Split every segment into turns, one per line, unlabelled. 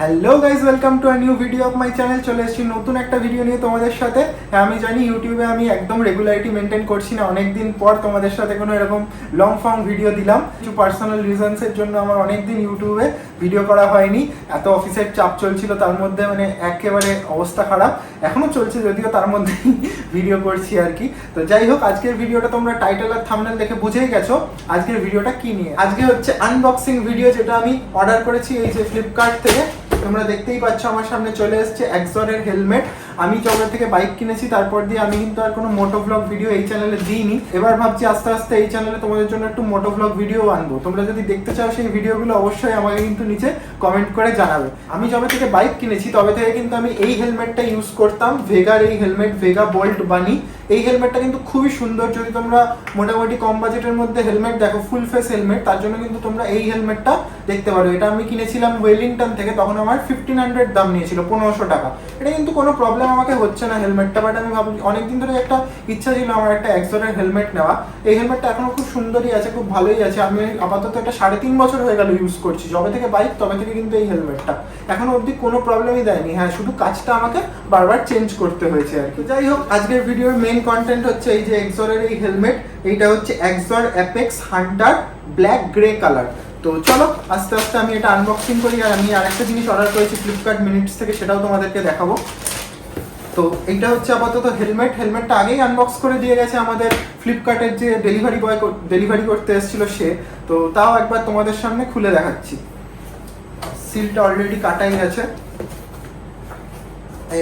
Hello guys, welcome to a new video of my channel. চলে এসেছি নতুন একটা ভিডিও নিয়ে তোমাদের সাথে। হ্যাঁ, আমি জানি ইউটিউবে আমি একদম রেগুলারিটি মেনটেন করছি না। অনেকদিন পর তোমাদের সাথে কোনো এরকম লং ফর্ম ভিডিও দিলাম। কিছু পার্সোনাল রিজনসের জন্য আমার অনেকদিন ইউটিউবে ভিডিও করা হয়নি। এত অফিসের চাপ চলছিল, তার মধ্যে মানে একেবারে অবস্থা খারাপ। এখনও চলছে যদিও, তার মধ্যে ভিডিও করছি আর কি। তো যাই হোক, আজকের ভিডিওটা তোমরা টাইটেল আর থাম্বনেল দেখে বুঝেই গেছো আজকের ভিডিওটা কি নিয়ে। আজকে হচ্ছে আনবক্সিং ভিডিও, যেটা আমি অর্ডার করেছি এই যে ফ্লিপকার্ট থেকে। তোমরা দেখতেই পাচ্ছ আমার সামনে চলে এসেছে এক্সরের হেলমেট। আমি যবে থেকে বাইক কিনেছি তারপর দিয়ে আমি কিন্তু আর কোনো মোটো ব্লগ ভিডিও এই চ্যানেলে দিইনি। এবার ভাবছি আস্তে আস্তে এই চ্যানেলে তোমাদের জন্য একটু মোটো ব্লগ ভিডিও আনবো। তোমরা যদি দেখতে চাও সেই ভিডিওগুলো অবশ্যই আমাকে কিন্তু নিচে কমেন্ট করে জানাবে। আমি যবে থেকে বাইক কিনেছি তবে থেকে কিন্তু আমি এই হেলমেটটা ইউজ করতাম, ভেগার এই হেলমেট, ভেগা বোল্ট বানি। এই হেলমেটটা কিন্তু খুবই সুন্দর। যদি তোমরা মোটামুটি কম বাজেটের মধ্যে হেলমেট দেখো, ফুল ফেস হেলমেট, তার জন্য কিন্তু তোমরা এই হেলমেটটা দেখতে পারো। এটা আমি কিনেছিলাম ওয়েলিংটন থেকে, তখন আমার 1500 দাম নিয়েছিল, 1500 টাকা। এটা কিন্তু কোনো প্রবলেম আমাকে হচ্ছে না হেলমেটটা। বাট আমি ভাবছি অনেকদিন ধরে একটা ইচ্ছা ছিল আমার একটা এক্সরের হেলমেট নেওয়া। এই হেলমেটটা এখনো খুব সুন্দরই আছে, খুব ভালোই আছে। আমি আপাতত এটা 3.5 বছর হয়ে গেল ইউজ করছি। যবে থেকে বাইক তবে থেকে কিন্তু এই হেলমেটটা এখনো অবধি কোনো প্রবলেমই দেয়নি। হ্যাঁ, শুধু কাজটা আমাকে বারবার চেঞ্জ করতে হয়েছে আর কি। যাই হোক, আজকের ভিডিওর মেইন কন্টেন্ট হচ্ছে এই যে এক্সরের এই হেলমেট। এইটা হচ্ছে XOR apex Hunter black grey colour. তো চলো আস্তে আস্তে আমি এটা আনবক্সিং করি। আর আমি আরেকটা জিনিস অর্ডার করেছি ফ্লিপকার্ট মিনিটস থেকে, সেটাও তোমাদেরকে দেখাবো। তো এইটা হচ্ছে আপাতত হেলমেটটা আগেই আনবক্স করে দিয়ে গেছে আমাদের ফ্লিপকার্টের যে ডেলিভারি বয় ডেলিভারি করতে এসেছিল সে। তো তাও একবার তোমাদের সামনে খুলে দেখাচ্ছি। সিলটা অলরেডি কাটাই আছে।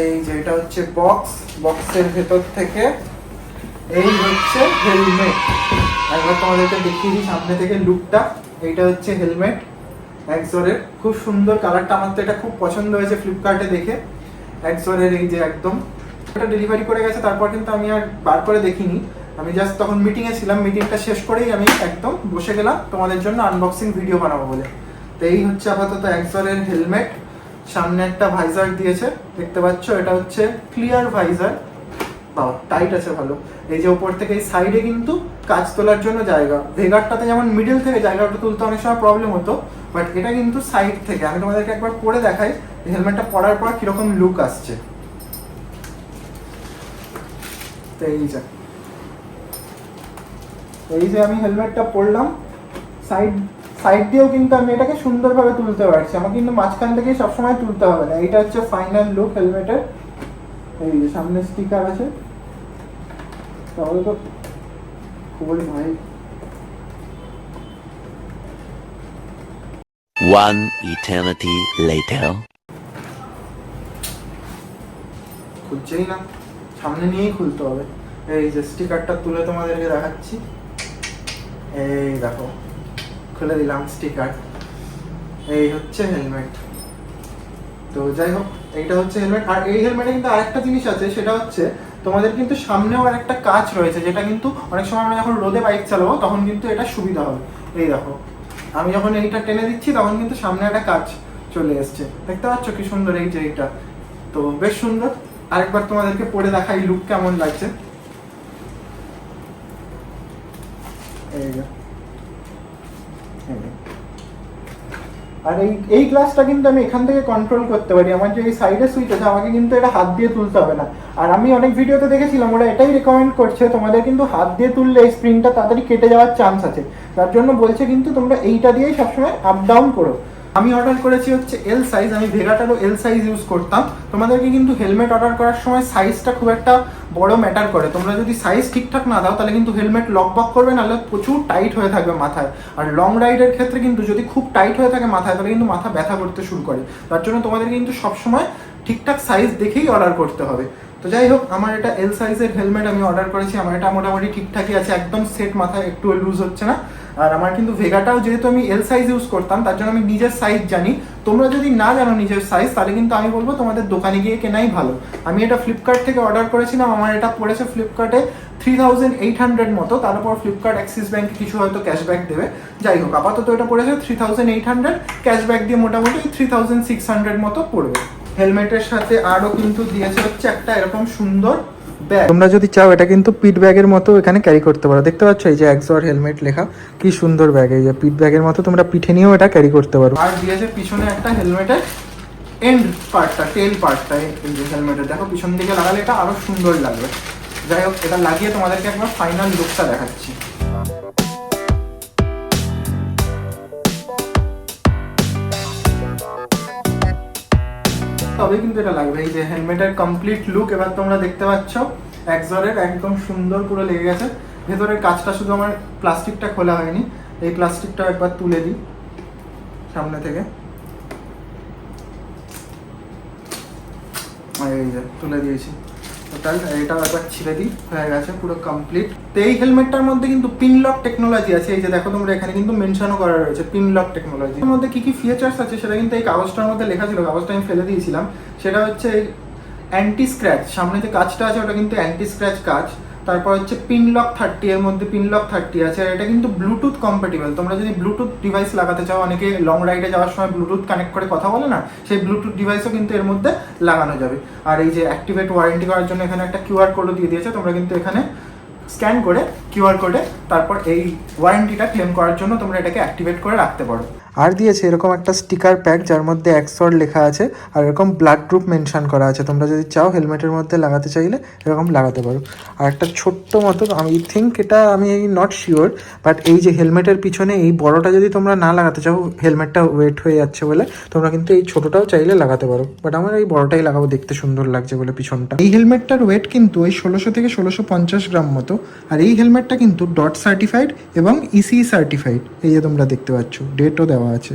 এই যে এটা হচ্ছে বক্সের ভেতর থেকে এই হচ্ছে হেলমেট। একবার তোমাদেরকে দেখিয়ে দিই সামনে থেকে লুকটা। এইটা হচ্ছে হেলমেট এক্সরের, খুব সুন্দর কালারটা। আমার তো এটা খুব পছন্দ হয়েছে ফ্লিপকার্টে দেখে। এক্সরের এই যে একদম এটা ডেলিভারি করে গেছে, তারপর কিন্তু আমি আর বার করে দেখিনি। আমি জাস্ট তখন মিটিংয়ে ছিলাম, মিটিংটা শেষ করেই আমি একদম বসে গেলাম তোমাদের জন্য আনবক্সিং ভিডিও বানাবো বলে। তো এই হচ্ছে আপাতত এক্সরের হেলমেট। সামনে একটা ভাইজার দিয়েছে, দেখতে পাচ্ছ। এটা হচ্ছে ক্লিয়ার ভাইজার। বাহ, টাইট আছে ভালো। এই যে উপর থেকে এই সাইডে কিন্তু কাজ তোলার জন্য জায়গা। ভেগারটাতে যেমন মিডল থেকে জায়গাটা তুলতে অনেক সময় প্রবলেম হতো, বাট এটা কিন্তু সাইড থেকে। আমি তোমাদেরকে একবার পরে দেখাই হেলমেটটা পরার পর কিরকম লুক আসছে। তো এই যে আমি হেলমেটটা পরলাম, সাইড দিয়েও কিন্তু আমি এটাকে সুন্দরভাবে তুলতে পারছি। আমাকে কিন্তু মাঝখান থেকেই সবসময় তুলতে হবে না। এইটা হচ্ছে ফাইনাল লুক হেলমেটের। এই যে সামনে স্টিকার আছে, তাহলে তো খুবই ভাই।
One eternity later.
খুলছেই না, সামনে নিয়েই খুলতে হবে। এই যে স্টিকারটা তুলে তোমাদেরকে দেখাচ্ছি। এই দেখো, খুলে দিলাম স্টিকার। এই হচ্ছে হেলমেট। তো যাই হোক, এইটা হচ্ছে হেলমেট। আর এই হেলমেটে কিন্তু আরেকটা জিনিস আছে, সেটা হচ্ছে তোমাদের কিন্তু সামনেও আর একটা কাঁচ রয়েছে, যেটা কিন্তু অনেক সময় আমরা যখন রোদে বাইক চালাবো তখন কিন্তু এটা সুবিধা হবে। এই দেখো, আমি যখন এইটা টেনে দিচ্ছি তখন কিন্তু সামনে একটা কাঁচ চলে এসছে, দেখতে পাচ্ছ কি সুন্দর। এই যে এইটা তো বেশ সুন্দর। আরেকবার তোমাদেরকে পরে দেখাই লুক কেমন লাগছে। এই যে আর এই গ্লাসটা কিন্তু আমি এখান থেকে কন্ট্রোল করতে পারি। আমার যে এই সাইডে সুইচ আছে, আমাকে কিন্তু এটা হাত দিয়ে তুলতে হবে না। আর আমি অনেক ভিডিওতে দেখেছিলাম ওরা এটাই রেকমেন্ড করছে, তোমাদের কিন্তু হাত দিয়ে তুললে এই স্প্রিংটা তাড়াতাড়ি কেটে যাওয়ার চান্স আছে। তার জন্য বলছে কিন্তু তোমরা এইটা দিয়েই সবসময় আপ ডাউন করো। আমি অর্ডার করেছি হচ্ছে এল সাইজ। আমি ভেগাটারও এল সাইজ ইউজ করতাম। তোমাদেরকে কিন্তু হেলমেট অর্ডার করার সময় সাইজটা খুব একটা বড় ম্যাটার করে। তোমরা যদি সাইজ ঠিকঠাক না দাও তাহলে কিন্তু হেলমেট লকবক করবে, নাহলে প্রচুর টাইট হয়ে থাকবে মাথায়। আর লং রাইডের ক্ষেত্রে কিন্তু যদি খুব টাইট হয়ে থাকে মাথায়, তাহলে কিন্তু মাথা ব্যথা করতে শুরু করে। তার জন্য তোমাদের কিন্তু সবসময় ঠিকঠাক সাইজ দেখেই অর্ডার করতে হবে। তো যাই হোক, আমার এটা এল সাইজের হেলমেট আমি অর্ডার করেছি। আমার এটা মোটামুটি ঠিকঠাকই আছে, একদম সেট, মাথায় একটু লুজ হচ্ছে না। আর আমার কিন্তু ভেগাটাও যেহেতু আমি এল সাইজ ইউজ করতাম, তার জন্য আমি নিজের সাইজ জানি। তোমরা যদি না জানো নিজের সাইজ, তাহলে কিন্তু আমি বলবো তোমাদের দোকানে গিয়ে কেনাই ভালো। আমি এটা ফ্লিপকার্ট থেকে অর্ডার করেছিলাম। আমার এটা পড়েছে ফ্লিপকার্টে 3800 মতো। তারপর ফ্লিপকার্ট অ্যাক্সিস ব্যাঙ্কে কিছু হয়তো ক্যাশব্যাক দেবে। যাই হোক, আপাতত এটা পড়েছে 3800, ক্যাশব্যাক দিয়ে মোটামুটি 3600 মতো পড়বে। হেলমেটের সাথে আরও কিন্তু দিয়েছে হচ্ছে একটা এরকম সুন্দর ব্যাগ। তোমরা যদি চাও এটা কিন্তু পিট ব্যাগের মতো এখানে ক্যারি করতে পারো। দেখতে পাচ্ছ এই যে এক্সর হেলমেট লেখা, কি সুন্দর ব্যাগ। এই যে পিট ব্যাগের মতো তোমরা পিঠে নিয়েও এটা ক্যারি করতে পারো। আর দিয়েছে পিছনে একটা হেলমেটের এন্ড পার্টটা, টেল পার্টটা, এই যে হেলমেটের দেখো পিছন দিকে লাগালে এটা আরো সুন্দর লাগবে। যাই হোক, এটা লাগিয়ে তোমাদেরকে একবার ফাইনাল লুকটা দেখাচ্ছি। তবে কিন্তু এটা লাগবে। এই যে হেলমেটের কমপ্লিট লুক এবার তোমরা দেখতে পাচ্ছ, এক্সরের একদম সুন্দর পুরো লেগে গেছে। ভেতরের কাজটা শুধু আমার প্লাস্টিকটা খোলা হয়নি, এই প্লাস্টিকটা একবার তুলে দিই সামনে থেকে, এই যে তুলে দিয়েছি টোটাল। এটা একবার ছিঁড়ে দিই, হয়ে গেছে পুরো কমপ্লিট। তো এই হেলমেটটার মধ্যে কিন্তু পিন লক টেকনোলজি আছে। এই যে দেখো তোমরা এখানে কিন্তু মেনশনও করা রয়েছে পিন লক টেকনোলজি। এর মধ্যে কি কি ফিচার্স আছে সেটা কিন্তু এই কাগজটার মধ্যে লেখা ছিল, কাগজটা আমি ফেলে দিয়েছিলাম। সেটা হচ্ছে অ্যান্টি স্ক্র্যাচ, সামনে যে কাজটা আছে ওটা কিন্তু অ্যান্টি স্ক্র্যাচ কাজ। তারপর হচ্ছে পিন লক 30, এর মধ্যে পিন লক 30 আছে। আর এটা কিন্তু ব্লুটুথ কম্প্যাটিবল। তোমরা যদি ব্লুটুথ ডিভাইস লাগাতে চাও, অনেকে লং রাইডে যাওয়ার সময় ব্লুটুথ কানেক্ট করে কথা বলে না, সেই ব্লুটুথ ডিভাইসও কিন্তু এর মধ্যে লাগানো যাবে। আর এই যে অ্যাক্টিভেট ওয়ারেন্টি করার জন্য এখানে একটা কিউআর কোডও দিয়ে দিয়েছে। তোমরা কিন্তু এখানে স্ক্যান করে কিউআর কোডে তারপর এই ওয়ারেন্টিটা ক্লেম করার জন্য তোমরা এটাকে অ্যাক্টিভেট করে রাখতে পারো। আর দিয়েছে এরকম একটা স্টিকার প্যাক যার মধ্যে এক্সর লেখা আছে আর এরকম ব্লাড গ্রুপ মেনশন করা আছে। তোমরা যদি চাও হেলমেটের মধ্যে লাগাতে চাইলে এরকম লাগাতে পারো। আর একটা ছোট্ট মতো, আমি থিঙ্ক এটা আমি নট শিওর, বাট এই যে হেলমেটের পিছনে এই বড়টা যদি তোমরা না লাগাতে চাও, হেলমেটটা ওয়েট হয়ে যাচ্ছে বলে, তোমরা কিন্তু এই ছোটটাও চাইলে লাগাতে পারো। বাট আমার এই বড়টাই লাগাবো, দেখতে সুন্দর লাগছে বলে পিছনটা। এই হেলমেটটার ওয়েট কিন্তু ওই 1600 থেকে 1650 গ্রাম মতো। আর এই হেলমেটটা কিন্তু ডট সার্টিফাইড এবং ইসি সার্টিফাইড। এই যে তোমরা দেখতে পাচ্ছ, ডেটও দেওয়া আছে।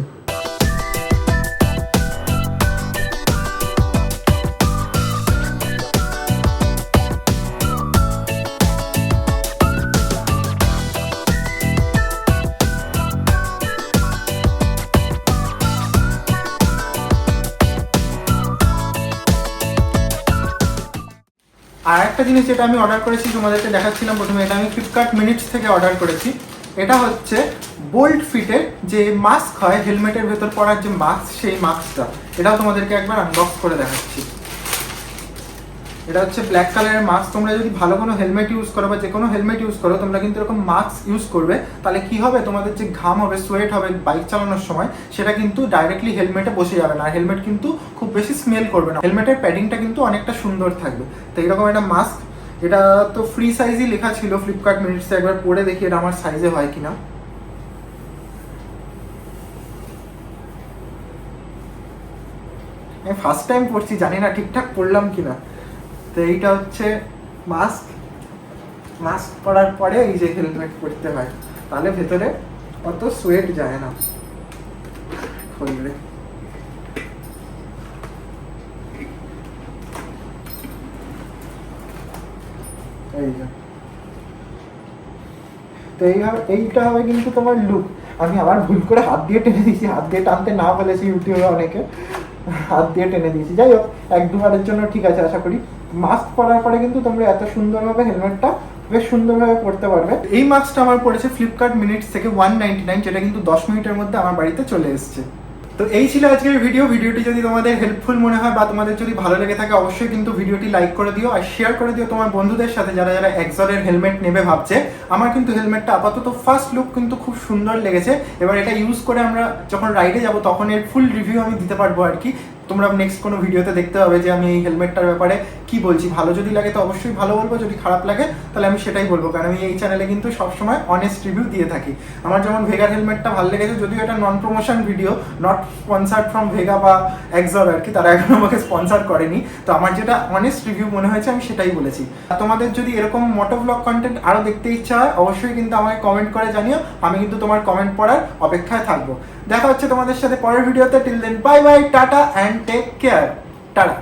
আর একটা জিনিস যেটা আমি অর্ডার করেছি তোমাদেরকে দেখাচ্ছিলাম প্রথমে, এটা আমি ফ্লিপকার্ট মিনিটস থেকে অর্ডার করেছি। এটা হচ্ছে বোল্ট ফিটের যে মাস্ক হয় হেলমেটের ভেতর পরার যে মাস্ক, সেই মাস্কটা। এটাও তোমাদেরকে একবার আনবক্স করে দেখাচ্ছি। এটা হচ্ছে ব্ল্যাক কালারের মাস্ক। তোমরা যদি ভালো কোনো হেলমেট ইউজ করো বা যে কোনো হেলমেট ইউজ করো, তোমরা কিন্তু এরকম মাস্ক ইউজ করবে। তাহলে কি হবে, তোমাদের যে ঘাম হবে, সোয়েট হবে বাইক চালানোর সময়, সেটা কিন্তু ডাইরেক্টলি হেলমেটে বসে যাবে না। আর হেলমেট কিন্তু খুব বেশি স্মেল করবে না। হেলমেটের প্যাডিংটা কিন্তু অনেকটা সুন্দর থাকবে। তো এইরকম একটা মাস্ক, এটা তো ফ্রি সাইজই লেখা ছিল ফ্লিপকার্ট মিনিটসে। একবার পরে দেখি এটা আমার সাইজে হয় কিনা। আমি ফার্স্ট টাইম পরছি, জানি না ঠিকঠাক পরলাম কিনা। তো এইটা হচ্ছে মাস্ক। মাস্ক পরার পরে এই যে হেলমেট পরতে হয়, তাহলে ভেতরে অত সোয়েট যায় না। খুললে এই যে, তো এইটা হবে কিন্তু তোমার লুক। আমি আবার ভুল করে হাত দিয়ে টেনে দিয়েছি, হাত দিয়ে টানতে না বলেছি ইউটিউবে অনেকে, হাত দিয়ে টেনে দিয়েছি। যাই হোক, 1-2বারের জন্য ঠিক আছে আশা করি। মাস্ক পরার পরে কিন্তু তোমরা এত সুন্দরভাবে হেলমেটটা বেশ সুন্দরভাবে পরতে পারবে। এই মাস্কটা আমার পড়েছে ফ্লিপকার্ট মিনিটস থেকে 199, যেটা কিন্তু 10 মিনিটের মধ্যে আমার বাড়িতে চলে এসেছে। তো এই ছিল আজকের ভিডিওটি যদি তোমাদের হেল্পফুল মনে হয় বা তোমাদের যদি ভালো লেগে থাকে, অবশ্যই কিন্তু ভিডিওটি লাইক করে দিও আর শেয়ার করে দিও তোমার বন্ধুদের সাথে যারা যারা এক্সরের হেলমেট নেবে ভাবছে। আমার কিন্তু হেলমেটটা আপাতত ফার্স্ট লুক কিন্তু খুব সুন্দর লেগেছে। এবার এটা ইউজ করে আমরা যখন রাইডে যাব তখন এর ফুল রিভিউ আমি দিতে পারবো আর কি। তোমরা নেক্সট কোনো ভিডিওতে দেখতে পাবে যে আমি এই হেলমেটটার ব্যাপারে কি বলছি। ভালো যদি লাগে তো অবশ্যই ভালো বলবো, যদি খারাপ লাগে তাহলে আমি সেটাই বলবো, কারণ আমি এই চ্যানেলে কিন্তু সবসময় অনেস্ট রিভিউ দিয়ে থাকি। আমার যেমন ভেগার হেলমেটটা ভালো লেগেছে, যদিও এটা non promotion video, not sponsored from Vega বা এক্সর আর কি, তারা এখন আমাকে স্পন্সার করেনি। তো আমার যেটা অনেস্ট রিভিউ মনে হয়েছে আমি সেটাই বলেছি। তোমাদের যদি এরকম মোটো ব্লগ কন্টেন্ট আরও দেখতে ইচ্ছা হয়, অবশ্যই কিন্তু আমাকে কমেন্ট করে জানিও। আমি কিন্তু তোমার কমেন্ট পড়ার অপেক্ষায় থাকবো। দেখা হচ্ছে তোমাদের সাথে পরের ভিডিওতে। Till then bye bye, tata and take care. Tata.